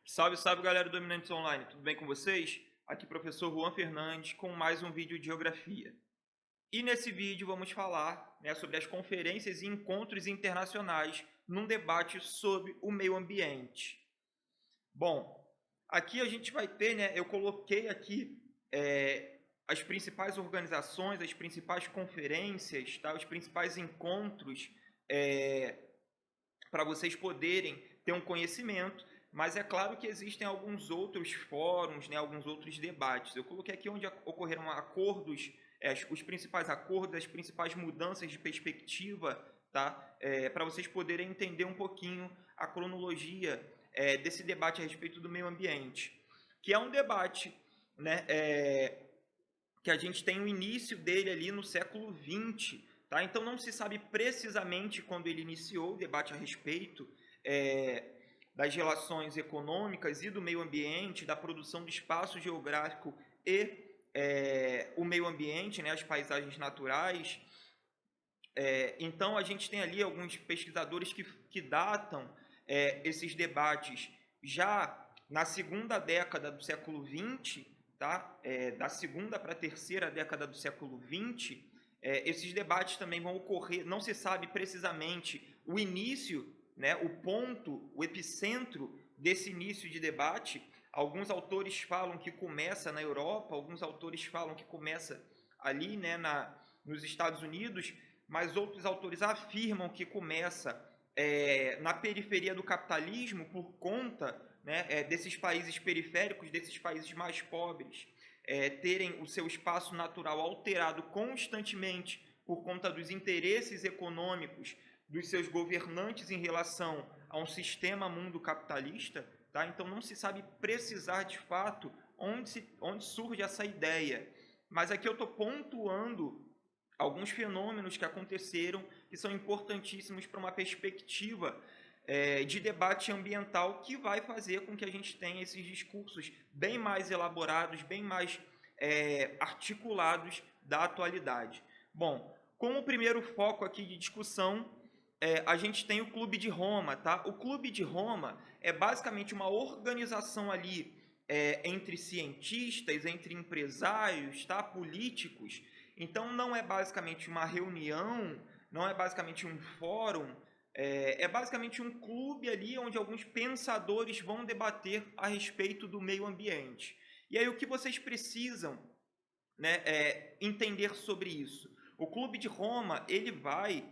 Salve, salve galera do Dominantes Online, tudo bem com vocês? Aqui professor Juan Fernandes com mais um vídeo de geografia. E nesse vídeo vamos falar, sobre as conferências e encontros internacionais num debate sobre o meio ambiente. Bom, aqui a gente vai ter, eu coloquei aqui as principais organizações, as principais conferências, tá? Os principais encontros para vocês poderem ter um conhecimento, mas é claro que existem alguns outros fóruns, alguns outros debates. Eu coloquei aqui onde ocorreram acordos, os principais acordos, as principais mudanças de perspectiva, tá? Para vocês poderem entender um pouquinho a cronologia desse debate a respeito do meio ambiente, que é um debate, que a gente tem o início dele ali no século XX, tá? Então não se sabe precisamente quando ele iniciou o debate a respeito das relações econômicas e do meio ambiente, da produção do espaço geográfico e o meio ambiente, as paisagens naturais. Então a gente tem ali alguns pesquisadores que datam esses debates já na segunda década do século XX, tá? Da segunda para a terceira década do século XX. Esses debates também vão ocorrer, não se sabe precisamente o início, o ponto, o epicentro desse início de debate. Alguns autores falam que começa na Europa, alguns autores falam que começa ali, nos Estados Unidos, mas outros autores afirmam que começa na periferia do capitalismo por conta desses países periféricos, desses países mais pobres, terem o seu espaço natural alterado constantemente por conta dos interesses econômicos dos seus governantes em relação a um sistema mundo capitalista, tá? Então não se sabe precisar de fato onde surge essa ideia. Mas aqui eu estou pontuando alguns fenômenos que aconteceram que são importantíssimos para uma perspectiva de debate ambiental que vai fazer com que a gente tenha esses discursos bem mais elaborados, bem mais articulados da atualidade. Bom, como primeiro foco aqui de discussão, a gente tem o Clube de Roma, tá? O Clube de Roma é basicamente uma organização ali entre cientistas, entre empresários, tá? Políticos. Então não é basicamente uma reunião, não é basicamente um fórum, é basicamente um clube ali onde alguns pensadores vão debater a respeito do meio ambiente. E aí o que vocês precisam entender sobre isso? O Clube de Roma ele vai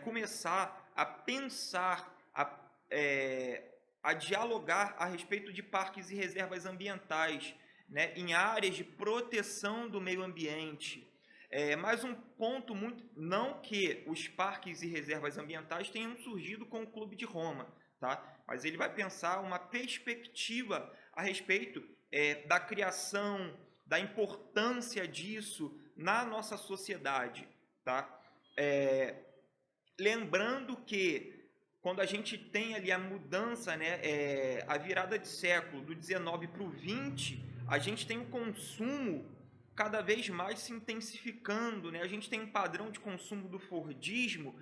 começar a pensar, a dialogar a respeito de parques e reservas ambientais, em áreas de proteção do meio ambiente. Mas um ponto muito... Não que os parques e reservas ambientais tenham surgido com o Clube de Roma, tá? Mas ele vai pensar uma perspectiva a respeito da criação, da importância disso na nossa sociedade, tá? Lembrando que quando a gente tem ali a mudança, a virada de século do 19 para o 20, a gente tem um consumo cada vez mais se intensificando, A gente tem um padrão de consumo do Fordismo,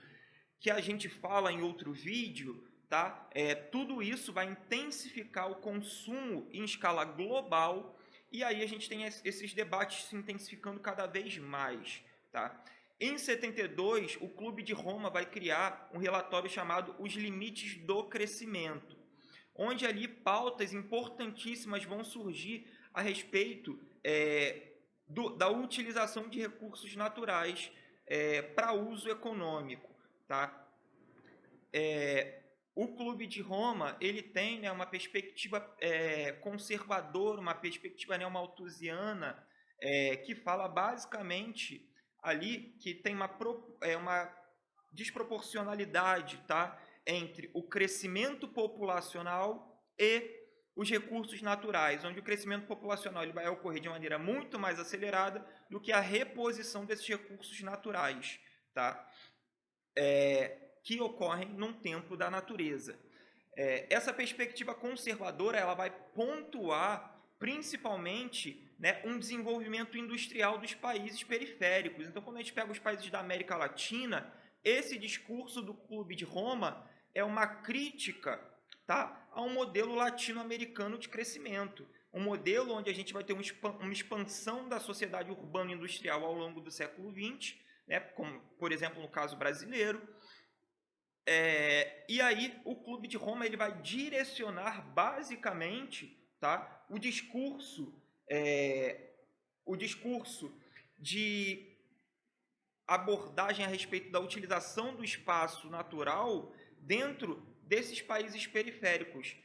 que a gente fala em outro vídeo, tá? Tudo isso vai intensificar o consumo em escala global, e aí a gente tem esses debates se intensificando cada vez mais, tá? Em 72, o Clube de Roma vai criar um relatório chamado Os Limites do Crescimento, onde ali pautas importantíssimas vão surgir a respeito da utilização de recursos naturais para uso econômico, tá? O Clube de Roma ele tem uma perspectiva conservadora, uma perspectiva neomalthusiana, que fala basicamente ali que tem uma desproporcionalidade, tá? Entre o crescimento populacional e os recursos naturais, onde o crescimento populacional ele vai ocorrer de maneira muito mais acelerada do que a reposição desses recursos naturais, tá? Que ocorrem num tempo da natureza. Essa perspectiva conservadora ela vai pontuar principalmente um desenvolvimento industrial dos países periféricos. Então, quando a gente pega os países da América Latina, esse discurso do Clube de Roma é uma crítica tá, a um modelo latino-americano de crescimento. Um modelo onde a gente vai ter uma expansão da sociedade urbana industrial ao longo do século XX, né, como, por exemplo, no caso brasileiro. E aí o Clube de Roma ele vai direcionar basicamente, tá, o discurso de abordagem a respeito da utilização do espaço natural dentro desses países periféricos,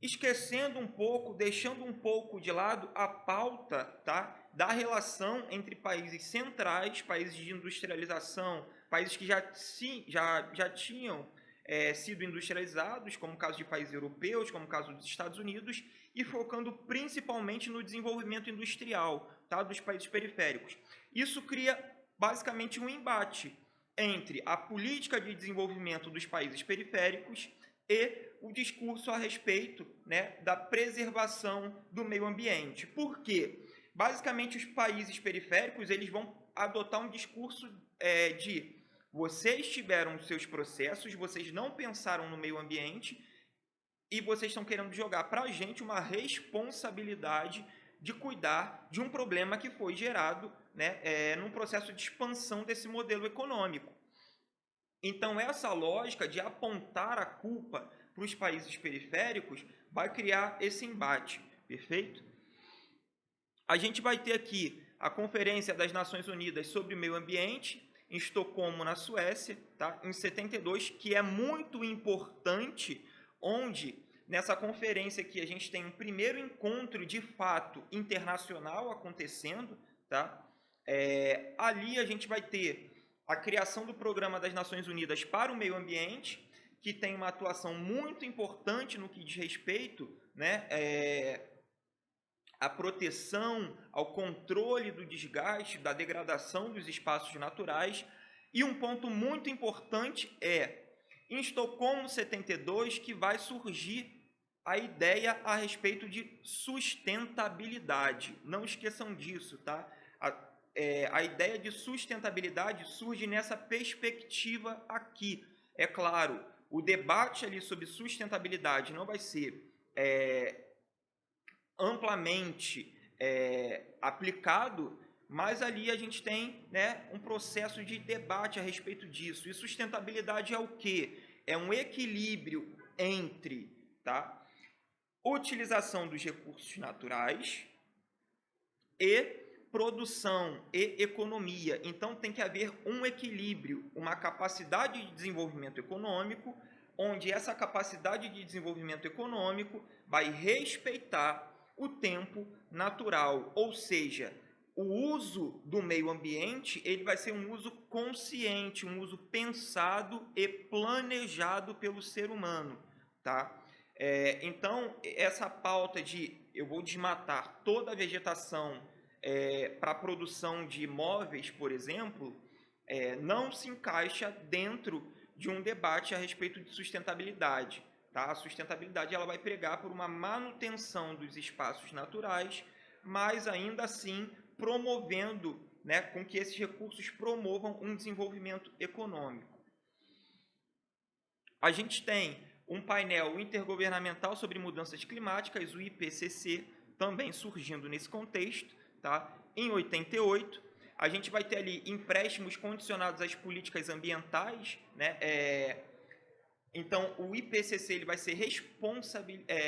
esquecendo um pouco, deixando um pouco de lado a pauta, tá, da relação entre países centrais, países de industrialização, países que já tinham sido industrializados, como o caso de países europeus, como o caso dos Estados Unidos, e focando principalmente no desenvolvimento industrial, tá, dos países periféricos. Isso cria basicamente um embate entre a política de desenvolvimento dos países periféricos e o discurso a respeito, né, da preservação do meio ambiente. Por quê? Basicamente, os países periféricos eles vão adotar um discurso de vocês tiveram seus processos, vocês não pensaram no meio ambiente e vocês estão querendo jogar para a gente uma responsabilidade de cuidar de um problema que foi gerado, né, num processo de expansão desse modelo econômico. Então, essa lógica de apontar a culpa para os países periféricos vai criar esse embate, perfeito? A gente vai ter aqui a Conferência das Nações Unidas sobre o Meio Ambiente, em Estocolmo, na Suécia, tá? Em 72, que é muito importante, onde nessa conferência aqui a gente tem um primeiro encontro de fato internacional acontecendo, tá? Ali a gente vai ter a criação do Programa das Nações Unidas para o Meio Ambiente, que tem uma atuação muito importante no que diz respeito, né, à proteção, ao controle do desgaste, da degradação dos espaços naturais. E um ponto muito importante em Estocolmo 72, que vai surgir a ideia a respeito de sustentabilidade. Não esqueçam disso, tá? A ideia de sustentabilidade surge nessa perspectiva aqui. É claro, o debate ali sobre sustentabilidade não vai ser amplamente aplicado, mas ali a gente tem, né, um processo de debate a respeito disso. E sustentabilidade é o quê? É um equilíbrio entre, tá, utilização dos recursos naturais e produção e economia. Então tem que haver um equilíbrio, uma capacidade de desenvolvimento econômico, onde essa capacidade de desenvolvimento econômico vai respeitar o tempo natural, ou seja, o uso do meio ambiente ele vai ser um uso consciente, um uso pensado e planejado pelo ser humano, tá? Então, essa pauta de eu vou desmatar toda a vegetação para a produção de imóveis, por exemplo, não se encaixa dentro de um debate a respeito de sustentabilidade. Tá? A sustentabilidade ela vai pregar por uma manutenção dos espaços naturais, mas ainda assim promovendo, né, com que esses recursos promovam um desenvolvimento econômico. A gente tem um painel intergovernamental sobre mudanças climáticas, o IPCC, também surgindo nesse contexto, tá? Em 88, a gente vai ter ali empréstimos condicionados às políticas ambientais, né? Então, o IPCC ele vai ser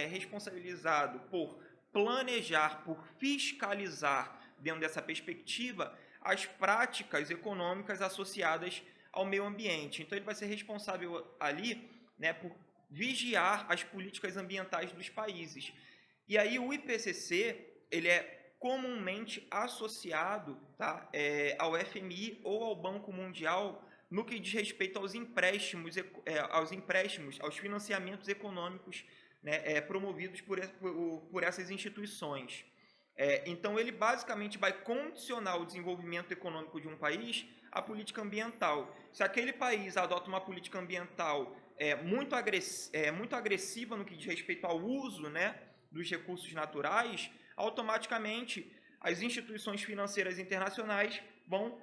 responsabilizado por planejar, por fiscalizar, dentro dessa perspectiva, as práticas econômicas associadas ao meio ambiente. Então, ele vai ser responsável ali, né, por vigiar as políticas ambientais dos países. E aí, o IPCC ele é comumente associado, tá, ao FMI ou ao Banco Mundial, no que diz respeito aos empréstimos, aos financiamentos econômicos, né, promovidos por essas instituições. Então, ele basicamente vai condicionar o desenvolvimento econômico de um país à política ambiental. Se aquele país adota uma política ambiental muito agressiva no que diz respeito ao uso, né, dos recursos naturais, automaticamente as instituições financeiras internacionais vão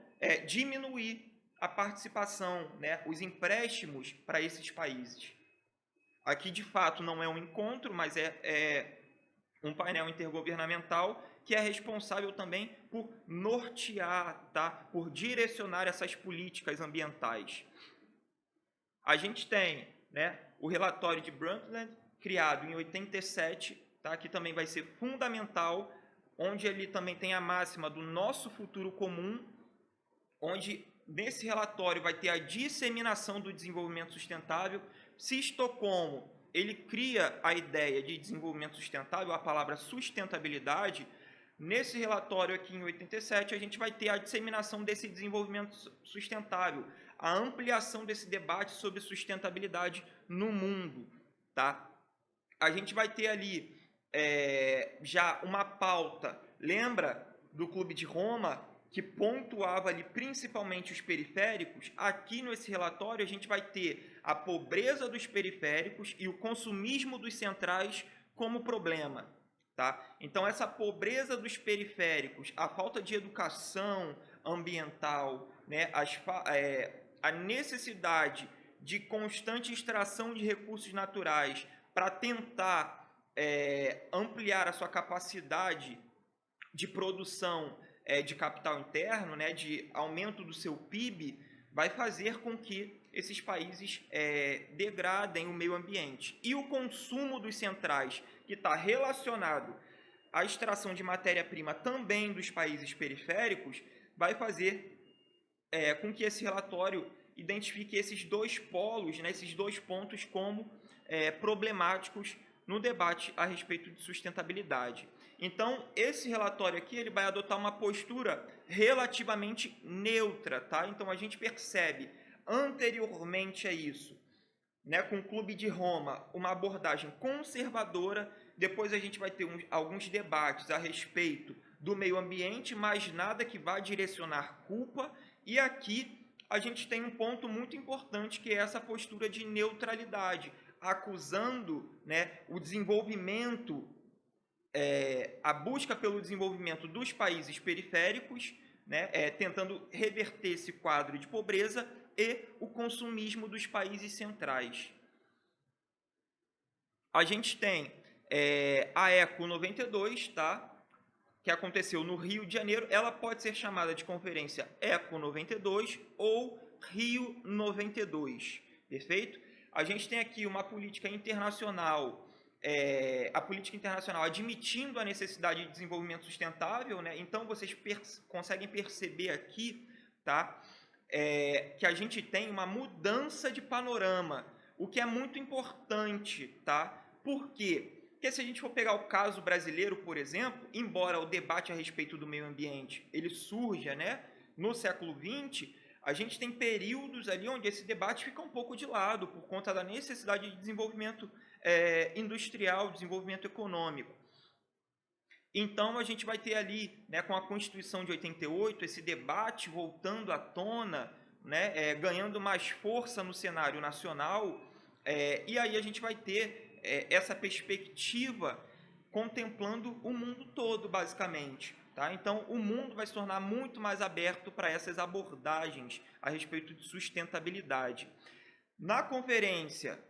diminuir a participação, né, os empréstimos para esses países. Aqui, de fato, não é um encontro, mas é um painel intergovernamental que é responsável também por nortear, tá? Por direcionar essas políticas ambientais. A gente tem, né, o relatório de Brundtland, criado em 87, tá? Que também vai ser fundamental, onde ele também tem a máxima do nosso futuro comum, onde nesse relatório vai ter a disseminação do desenvolvimento sustentável. Se Estocolmo ele cria a ideia de desenvolvimento sustentável, a palavra sustentabilidade, nesse relatório aqui em 87 a gente vai ter a disseminação desse desenvolvimento sustentável, a ampliação desse debate sobre sustentabilidade no mundo, tá? A gente vai ter ali já uma pauta, lembra do Clube de Roma, que pontuava ali principalmente os periféricos? Aqui nesse relatório a gente vai ter a pobreza dos periféricos e o consumismo dos centrais como problema, tá? Então essa pobreza dos periféricos, a falta de educação ambiental, né, a necessidade de constante extração de recursos naturais para tentar ampliar a sua capacidade de produção de capital interno, né, de aumento do seu PIB, vai fazer com que esses países degradem o meio ambiente. E o consumo dos centrais, que está relacionado à extração de matéria-prima também dos países periféricos, vai fazer com que esse relatório identifique esses dois polos, né, esses dois pontos como problemáticos no debate a respeito de sustentabilidade. Então, esse relatório aqui ele vai adotar uma postura relativamente neutra, tá? Então, a gente percebe anteriormente a isso, né, com o Clube de Roma, uma abordagem conservadora. Depois a gente vai ter alguns debates a respeito do meio ambiente, mas nada que vá direcionar culpa. E aqui a gente tem um ponto muito importante, que é essa postura de neutralidade, acusando, né, o desenvolvimento, a busca pelo desenvolvimento dos países periféricos, né, tentando reverter esse quadro de pobreza, e o consumismo dos países centrais. A gente tem a Eco 92, tá? Que aconteceu no Rio de Janeiro. Ela pode ser chamada de Conferência Eco 92 ou Rio 92, perfeito? A gente tem aqui uma política internacional, a política internacional admitindo a necessidade de desenvolvimento sustentável, né? Então vocês conseguem perceber aqui, tá? Que a gente tem uma mudança de panorama, o que é muito importante, tá? Por quê? Porque se a gente for pegar o caso brasileiro, por exemplo, embora o debate a respeito do meio ambiente ele surja, né, no século XX, a gente tem períodos ali onde esse debate fica um pouco de lado por conta da necessidade de desenvolvimento industrial, desenvolvimento econômico. Então, a gente vai ter ali, né, com a Constituição de 88, esse debate voltando à tona, né, ganhando mais força no cenário nacional, e aí a gente vai ter essa perspectiva contemplando o mundo todo, basicamente. Tá? Então, o mundo vai se tornar muito mais aberto para essas abordagens a respeito de sustentabilidade. Na conferência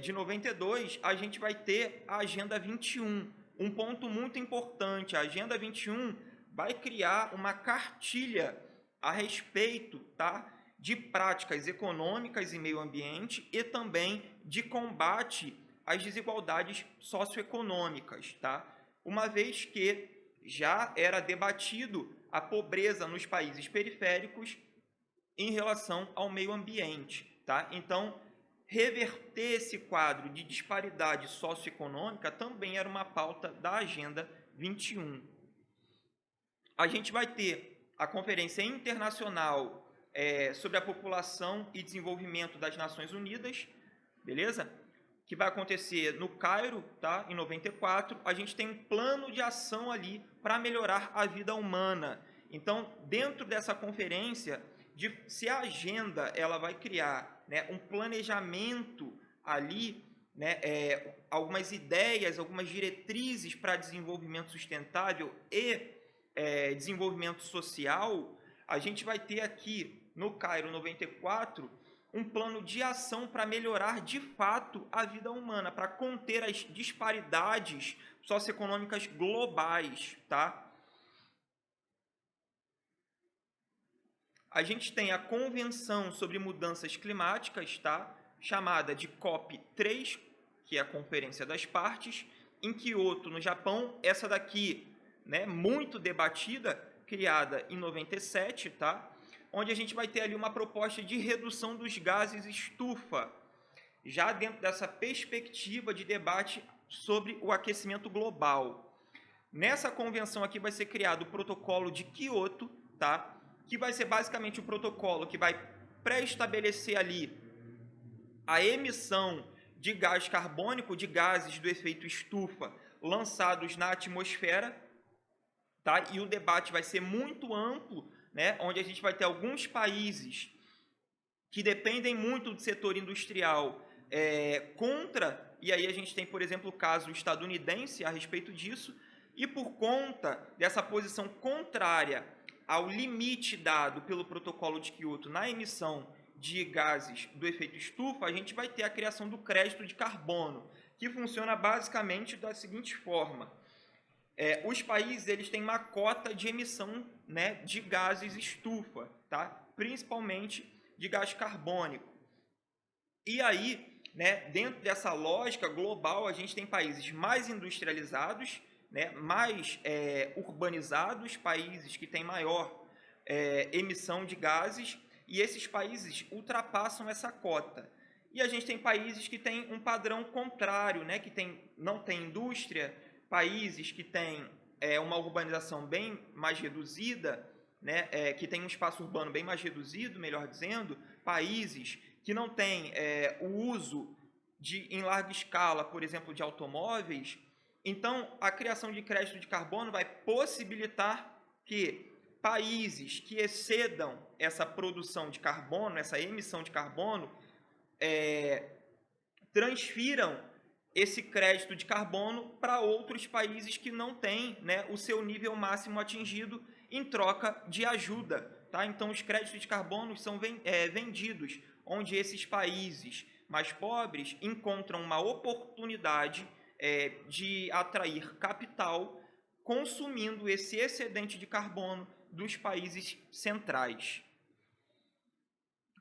de 92, a gente vai ter a Agenda 21. Um ponto muito importante, a Agenda 21 vai criar uma cartilha a respeito, tá, de práticas econômicas e meio ambiente e também de combate às desigualdades socioeconômicas, tá? Uma vez que já era debatido a pobreza nos países periféricos em relação ao meio ambiente, tá? Então, reverter esse quadro de disparidade socioeconômica também era uma pauta da Agenda 21. A gente vai ter a Conferência Internacional sobre a População e Desenvolvimento das Nações Unidas, beleza? Que vai acontecer no Cairo, tá? Em 94. A gente tem um plano de ação ali para melhorar a vida humana. Então, dentro dessa conferência, se a agenda ela vai criar, né, um planejamento ali, né, algumas ideias, algumas diretrizes para desenvolvimento sustentável e desenvolvimento social, a gente vai ter aqui no Cairo 94 um plano de ação para melhorar de fato a vida humana, para conter as disparidades socioeconômicas globais, tá? A gente tem a Convenção sobre Mudanças Climáticas, tá? Chamada de COP3, que é a Conferência das Partes, em Kyoto, no Japão. Essa daqui, né, muito debatida, criada em 97, tá? Onde a gente vai ter ali uma proposta de redução dos gases estufa, já dentro dessa perspectiva de debate sobre o aquecimento global. Nessa convenção aqui vai ser criado o protocolo de Kyoto, tá? Que vai ser basicamente o protocolo que vai pré-estabelecer ali a emissão de gás carbônico, de gases do efeito estufa lançados na atmosfera, tá? E o debate vai ser muito amplo, né? Onde a gente vai ter alguns países que dependem muito do setor industrial contra, e aí a gente tem, por exemplo, o caso estadunidense a respeito disso, e por conta dessa posição contrária ao limite dado pelo protocolo de Kyoto na emissão de gases do efeito estufa, a gente vai ter a criação do crédito de carbono, que funciona basicamente da seguinte forma. Os países eles têm uma cota de emissão, né, de gases estufa, tá? Principalmente de gás carbônico. E aí, né, dentro dessa lógica global, a gente tem países mais industrializados, né, mais urbanizados, países que têm maior emissão de gases, e esses países ultrapassam essa cota. E a gente tem países que têm um padrão contrário, né, que não tem indústria, países que têm uma urbanização bem mais reduzida, né, que tem um espaço urbano bem mais reduzido, melhor dizendo, países que não têm o uso em larga escala, por exemplo, de automóveis. Então, a criação de crédito de carbono vai possibilitar que países que excedam essa produção de carbono, essa emissão de carbono, transfiram esse crédito de carbono para outros países que não têm, né, o seu nível máximo atingido em troca de ajuda. Tá? Então, os créditos de carbono são vendidos, onde esses países mais pobres encontram uma oportunidade de atrair capital consumindo esse excedente de carbono dos países centrais.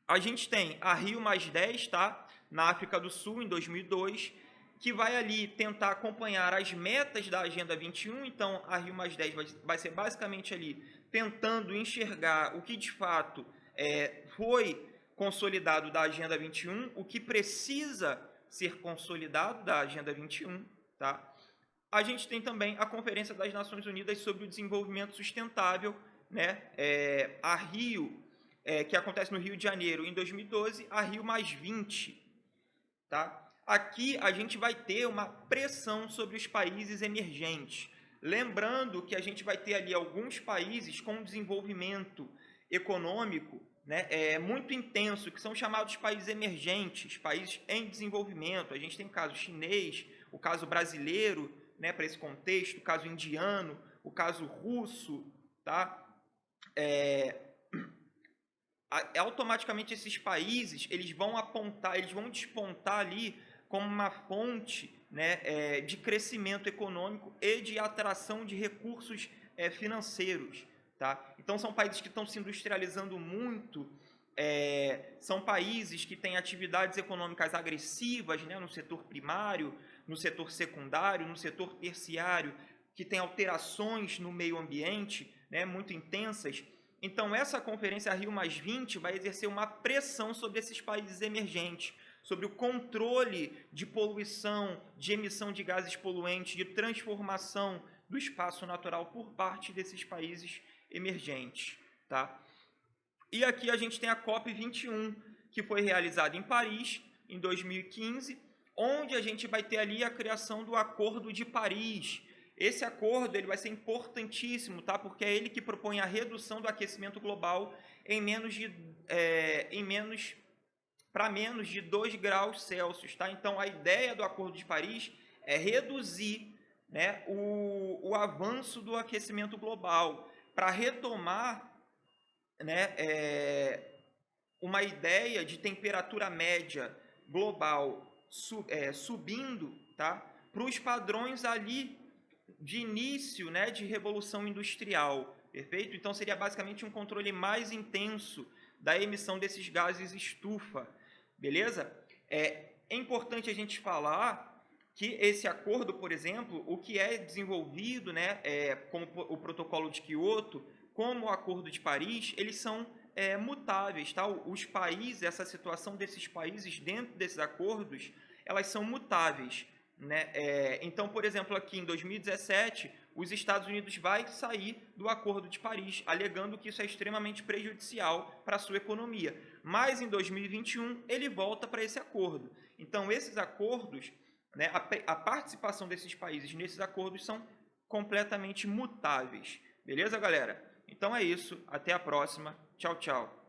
A gente tem a Rio+10, tá? Na África do Sul, em 2002, que vai ali tentar acompanhar as metas da Agenda 21. Então, a Rio+10 vai ser basicamente ali tentando enxergar o que de fato foi consolidado da Agenda 21, o que precisa ser consolidado da Agenda 21, tá? A gente tem também a Conferência das Nações Unidas sobre o Desenvolvimento Sustentável, né? A Rio, que acontece no Rio de Janeiro em 2012, a Rio+20, tá? Aqui a gente vai ter uma pressão sobre os países emergentes. Lembrando que a gente vai ter ali alguns países com desenvolvimento econômico, né, muito intenso, que são chamados países emergentes, países em desenvolvimento. A gente tem o caso chinês, o caso brasileiro, né, para esse contexto, o caso indiano, o caso russo, tá? Automaticamente esses países eles vão despontar ali como uma fonte, né, de crescimento econômico e de atração de recursos financeiros, tá? Então são países que estão se industrializando muito, são países que têm atividades econômicas agressivas, né, no setor primário, no setor secundário, no setor terciário, que tem alterações no meio ambiente, né, muito intensas. Então, essa conferência Rio+20 vai exercer uma pressão sobre esses países emergentes, sobre o controle de poluição, de emissão de gases poluentes, de transformação do espaço natural por parte desses países emergentes, tá? E aqui a gente tem a COP21, que foi realizada em Paris, em 2015, onde a gente vai ter ali a criação do Acordo de Paris. Esse acordo ele vai ser importantíssimo, tá? Porque é ele que propõe a redução do aquecimento global para menos de 2 graus Celsius. Tá? Então, a ideia do Acordo de Paris é reduzir, né, o avanço do aquecimento global para retomar, né, uma ideia de temperatura média global subindo, tá, para os padrões ali de início, né, de revolução industrial, perfeito? Então seria basicamente um controle mais intenso da emissão desses gases estufa, beleza? É importante a gente falar que esse acordo, por exemplo, o que é desenvolvido, né, como o protocolo de Kyoto, como o acordo de Paris, eles são mutáveis, tá? Os países, essa situação desses países dentro desses acordos, elas são mutáveis, né? Então, por exemplo, aqui em 2017, os Estados Unidos vai sair do Acordo de Paris, alegando que isso é extremamente prejudicial para a sua economia. Mas em 2021 ele volta para esse acordo. Então, esses acordos, né, a participação desses países nesses acordos são completamente mutáveis. Beleza, galera? Então é isso. Até a próxima. Tchau, tchau.